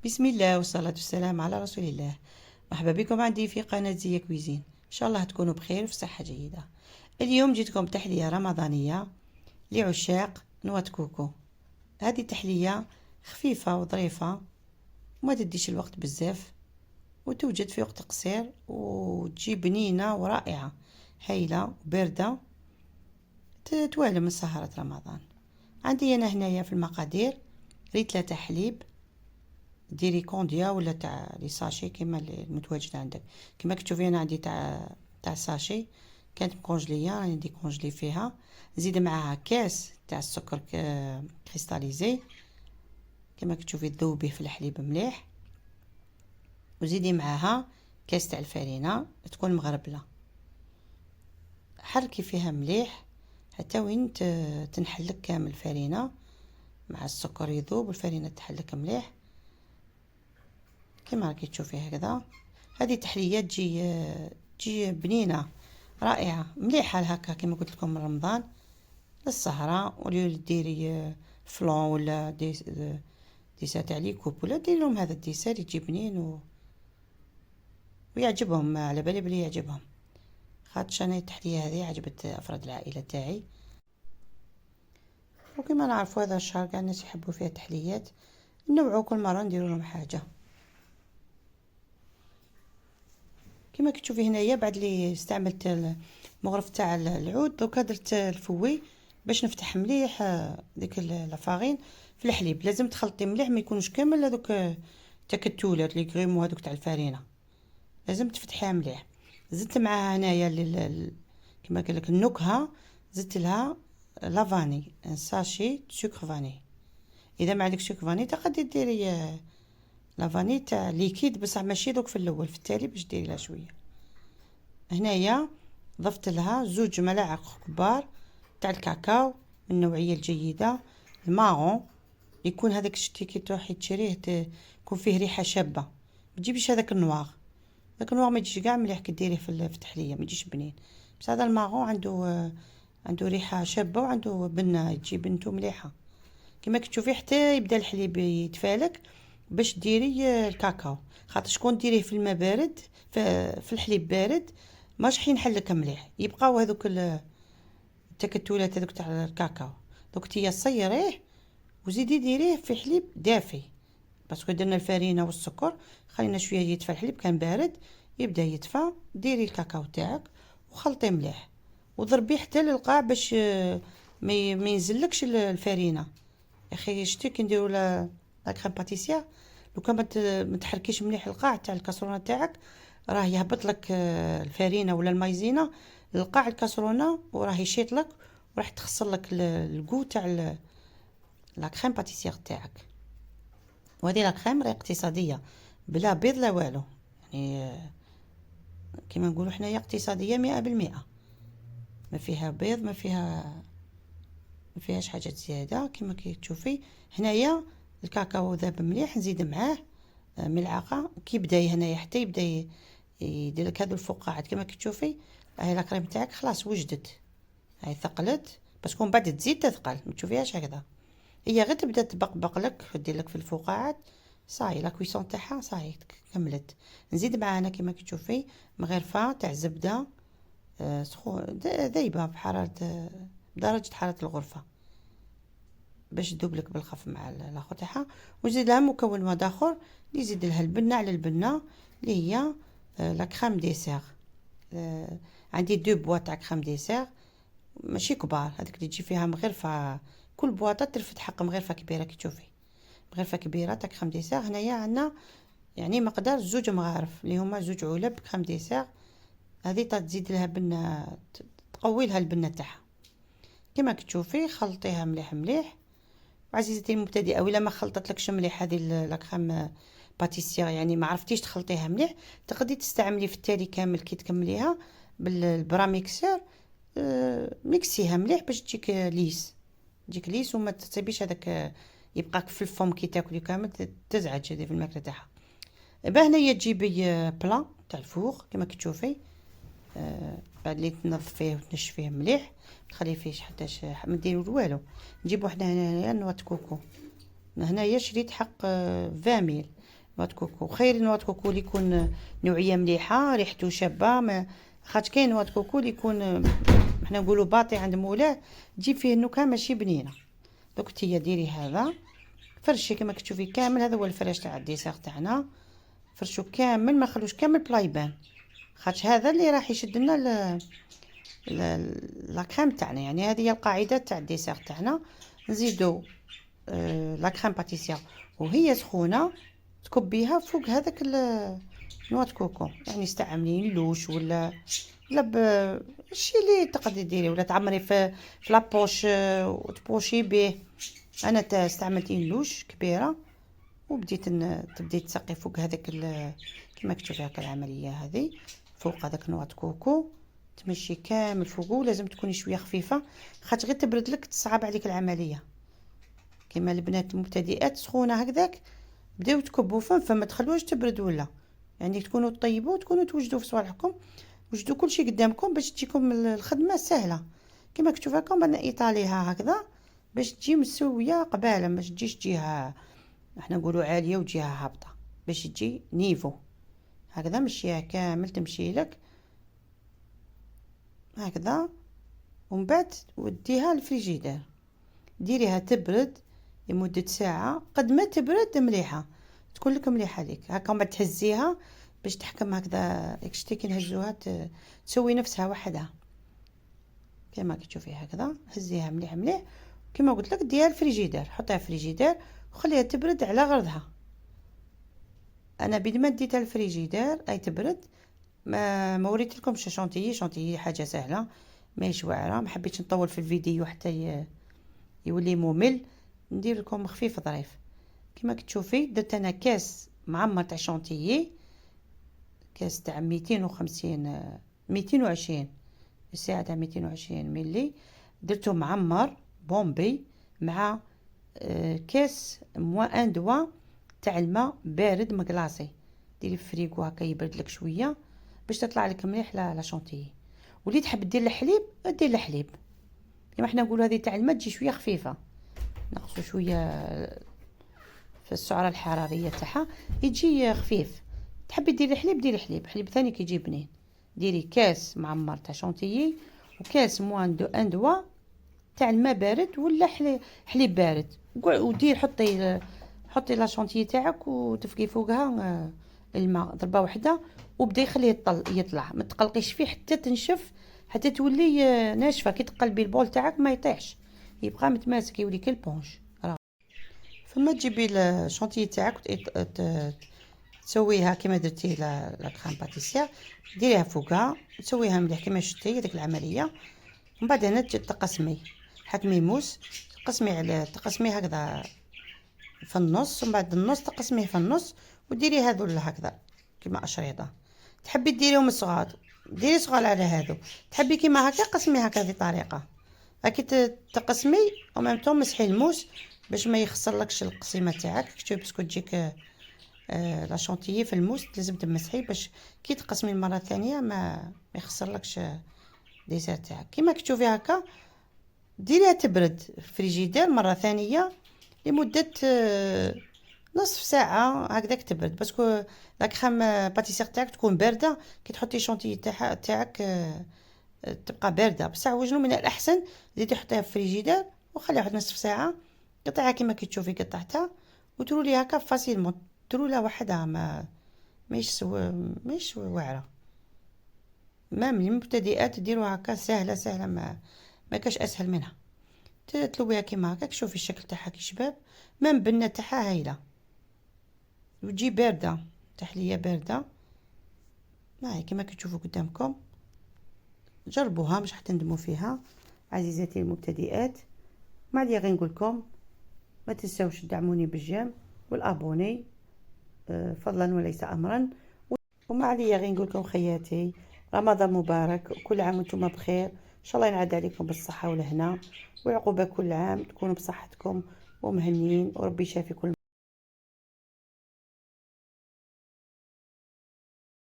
بسم الله والصلاة والسلام على رسول الله. مرحبا بكم عندي في قناة زيا كويزين. إن شاء الله تكونوا بخير وفي صحة جيدة. اليوم جيتكم تحلية رمضانية لعشاق نوات كوكو. هذه تحلية خفيفة وظريفة وما تديش الوقت بزاف وتوجد في وقت قصير وتجي بنينة ورائعة هايلة وباردة توالم من سهرة رمضان. عندي أنا هنايا في المقادير ريت 3 حليب، ديري كونديا ولا تاع لي ساشي كيما المتواجد عندك. كيما كتشوفي انا عندي تاع ساشي كانت مكونجليه، راني ندي كونجلي فيها. نزيد معاها كاس تاع السكر كريستاليزي كيما كتشوفي تذوبيه في الحليب مليح، وزيدي معاها كاس تاع الفرينه تكون مغربله. حركي فيها مليح حتى وين تنحلك كامل الفرينه مع السكر يذوب والفرينه تحلك مليح كما راكي تشوفي هكذا. هذه تحليه تجي بنينه رائعه مليحه هكا كما قلت لكم من رمضان للسهره. ولي ديري فلون ولا ديسا تاع لي كوب ولا ديري لهم هذا الديسار يجي بنين ويعجبهم، على بالي بلي يعجبهم، خاطش انا التحليه هذه عجبت افراد العائله تاعي. وكما نعرفوا هذا الشهر كاع الناس يحبوا فيه التحليات، نوعوا كل مره نديروا لهم حاجه. كما كتشوفي هنايا بعد لي استعملت المغرف تاع العود، دوكا درت الفوي باش نفتح مليح ديك لافارين في الحليب. لازم تخلطي مليح ما يكونوش كامل هذوك تكتلات لي كريمو هذوك تاع الفارينه، لازم تفتحيها مليح. زدت معاها هنايا كما قال لك النكهه، زدت لها لافاني ساشي سكر فاني. اذا ما عندكش سكر فاني تقدري ديري لافاني تاع ليكيد بصح ماشي دوك في الاول، في التالي باش ديري لها شويه. هنايا ضفت لها 2 ملاعق كبار تاع الكاكاو من النوعيه الجيده الماغون، يكون هذاك شتي كي تروحي تشريه يكون فيه ريحه شابه، ما تجيبيش هذاك النواغ. هذاك النواغ ما يجيش كاع مليح كي ديريه في التحليه ما يجيش بنين، بس هذا الماغون عنده ريحه شابه وعنده بنه تجي بنته مليحه. كما كتشوفي حتى يبدا الحليب يتفالك باش ديري الكاكاو، خاطر شكون ديريه في الماء بارد في الحليب بارد ماش حينحلك مليح، يبقاو هذوك التكتلات هذوك تاع الكاكاو. دوك تيا صيريه وزيدي ديريه في حليب دافي، باسكو درنا الفرينه والسكر خلينا شويه يدفى الحليب كان بارد يبدا يدفى. ديري الكاكاو تاعك وخلطيه مليح وضربيه حتى للقاع باش ما ينزلكش الفرينه. يا اخي شتي كي نديروا لا كريم باتيسير لو كان ما تحركيش مليح القاع تاع الكاسرونه تاعك راه يهبط لك الفرينه ولا المايزينا للقاع الكاسرونه وراه يشيط لك وراح تخسر لك الكو تاع لا كريم باتيسير تاعك. وهذه لا كريم راهي اقتصاديه بلا بيض لا والو، يعني كيما نقولوا حنايا اقتصاديه 100%، ما فيها بيض ما فيهاش حاجات زياده. كما كي تشوفي هنايا الكاكاو ذاب مليح، نزيد معاه ملعقه كي بدا هنايا حتى يبدا يدير لك هذو الفقاعات. كما كي تشوفي هاي لا كريم تاعك خلاص وجدت، هاي ثقلت باسكو من بعد تزيد تثقل ما تشوفيهاش هكذا، هي غير تبدا تبقبق لك دير لك في الفقاعات صاي لا كويسون تاعها صاي كملت. نزيد معاها هنا كما كي تشوفي مغرفه تاع زبده ذايبه بحراره بدرجه حراره الغرفه باش تذوب لك بالخف مع الاخر تاعها. وزيد لها مكون واحد اخر اللي يزيد لها البنه على البنه اللي هي لا كريم ديسير. عندي 2 بواط تاع كريم ديسير ماشي كبار، هذيك اللي تجي فيها مغرفه كل بواطه ترفد حق مغرفه كبيره كي تشوفي مغرفه كبيره تاع كريم ديسير. هنايا عندنا يعني مقدار 2 مغارف اللي هما 2 علب كريم ديسير. هذه تزيد لها بنه تقوي لها البنه تاعها. كما كتشوفي خلطيها مليح مليح. وعزيزتي المبتدئه ولا ما خلطت لكش مليح هذه لا كريم باتيسير يعني ما عرفتيش تخلطيها مليح تقدري تستعملي في التالي كامل كي تكمليها بالبرا ميكسور. ميكسيها مليح باش تجيك ليس وما تصيبيش هذاك يبقاك في الفم كي تاكلي كامل تزعج هذه في الماكله تاعها. با هنايا تجيبي بلا تاع الفوغ كما كتشوفي بعد اللي تنظفيه وتنشفيه مليح تخليه فيه حتى ما نديرو والو. نجيبو حنا هنايا نوات كوكو، هنايا شريت حق 20 ميل نوع كوكو. خير نوع كوكو اللي يكون نوعيه مليحه ريحته شابه، ما خاطر كاين نوع كوكو اللي يكون حنا نقولوا باطي عند مولاه تجيب فيه النكهه ماشي بنينه. دوك نتيا ديري هذا، فرشي كما كتشوفي كامل. هذا هو الفراش تاع الديسير تاعنا، فرشو كامل ما خلوش كامل بلا يبان، خاطر هذا اللي راح يشد لنا لا كريم تاعنا. يعني هذه هي القاعده تاع الديسير تاعنا. نزيدو لا كريم باتيسير وهي سخونه تكبيها فوق هذاك نوع كوكو. يعني استعملين لوش ولا الشيء اللي تقدري ديري، ولا تعمري في لابوش وتبوشي به. انا استعملت لوش كبيره وبديت تبدي تسقي فوق هذاك كما كتشوفي هكا العمليه هذه فوق هذاك نوع كوكو تمشي كامل فوقه. لازم تكوني شويه خفيفه خاطر غير تبرد لك تصعب عليك العمليه. كما البنات المبتدئات سخونه هكذاك بداو تكبوا فما تخلوهاش تبرد، ولا يعني تكونوا طيبوا وتكونوا توجدوا في صوالحكم، وجدوا كل شيء قدامكم باش تجيكم الخدمه سهله. كما كتشوفوا هكا بعد ايطاليها هكذا باش تجي مسويه قباله، باش تجيش جهه احنا نقولوا عاليه وجهه هابطه، باش تجي نيفو هكذا. مشيها كامل تمشي لك هكذا، ومن بعد وديها للفريجيدير ديريها تبرد لمده ساعه. قد ما تبرد مليحه تكون لك مليحه ليك هكا. من بعد تهزيها باش تحكم هكذا، شتي كي نهزوها تسوي نفسها وحدها كما كتشوفي هكذا. هزيها مليح مليح كما قلت لك، ديها الفريجيدير، حطيها في الفريجيدير وخليها تبرد على غرضها. انا بيد ما ديتها الفريجيدير اي تبرد ما وريت لكمش شونتيي حاجه سهله ماهيش واعره. ما حبيتش نطول في الفيديو حتى يولي ممل، ندير لكم خفيف ظريف. كما كتشوفي درت انا كاس معمر تاع شونتيي، كاس تاع 220 الساعه تاع 220 ملي، درته معمر بومبي مع كاس موان دوا تاع الماء بارد مكلاصي. ديري في فريكو هكا يبرد لك شويه باش تطلع لك مليح لا شونتيي. واللي تحب دير الحليب دير الحليب، كما حنا نقولوا هذه تاع الماء تجي شويه خفيفه، نقصوا شويه في السعره الحراريه تاعها يجي خفيف. تحبي ديري الحليب ديري حليب ثاني كيجي بنين. ديري كاس معمر تاع شونتيي وكاس موان دو ان دوا تاع الماء بارد ولا حليب بارد، ودير حطي لا شونتيي تاعك وتفكي فوقها الماء ضربه واحده وبدا يخليه يطلع. ما تقلقيش فيه حتى تنشف، حتى تولي ناشفه. كي تقلبي البول تاعك ما يطيحش، يبقى متماسك يولي كالبونج. فما تجيبي الشونتيي تاعك تسويها كما درتي لا كريم باتيسير، ديريها فوقها تسويها مليح كما شفتي هذيك العمليه. ومن بعد هنا تقسمي حكمي موس، تقسمي هكذا في النص، ومن بعد النص تقسميه في النص وديري هذول هكذا كما اشريطه. تحبي ديريهم صغار ديري صغار على هذو، تحبي كيما هكا قسمي هكا هذه طريقه هكي تقسمي وميم طون مسحي الموس باش ما يخسرلكش القسيمه تاعك. كتبي باسكو تجيك لا شونتيي في الموس لازم تمسحي باش كي تقسمي المره الثانيه ما يخسرلكش ديسير تاعك. كيما كتشوفي هكا ديريها تبرد في الفريجيدير مره ثانيه لمده نصف ساعه هكذاك تبرد، باسكو لا كريم باتيسير تاعك تكون بارده. كي تحطي شونتيي تاعك تبقى بارده، بصح وجنو من الاحسن زيدي حطيها في الفريجيدير وخليها واحد نصف ساعه. قطعها كما كتشوفي قطعتها وترولي هكا فاسيلمون، ترولها وحدها ماهيش واعره. ما من المبتدئات ديروها هكا سهله ما كاش اسهل منها. تلويها كيما هكا شوفي الشكل تاعها كي شباب، ما البنه تاعها هايله وتجي بارده تحليه بارده. هاي كما كتشوفوا قدامكم، جربوها مش حتندموا فيها عزيزاتي المبتدئات. ما عليا غير نقول لكم ما تنساوش تدعموني بالجيم والابوني فضلا وليس امرا. وما عليا غير نقول لكم خياتي رمضان مبارك وكل عام وانتم بخير. ان شاء الله ينعاد عليكم بالصحه والهنا والعقوبه، كل عام تكونوا بصحتكم ومهنيين وربي يشافي كل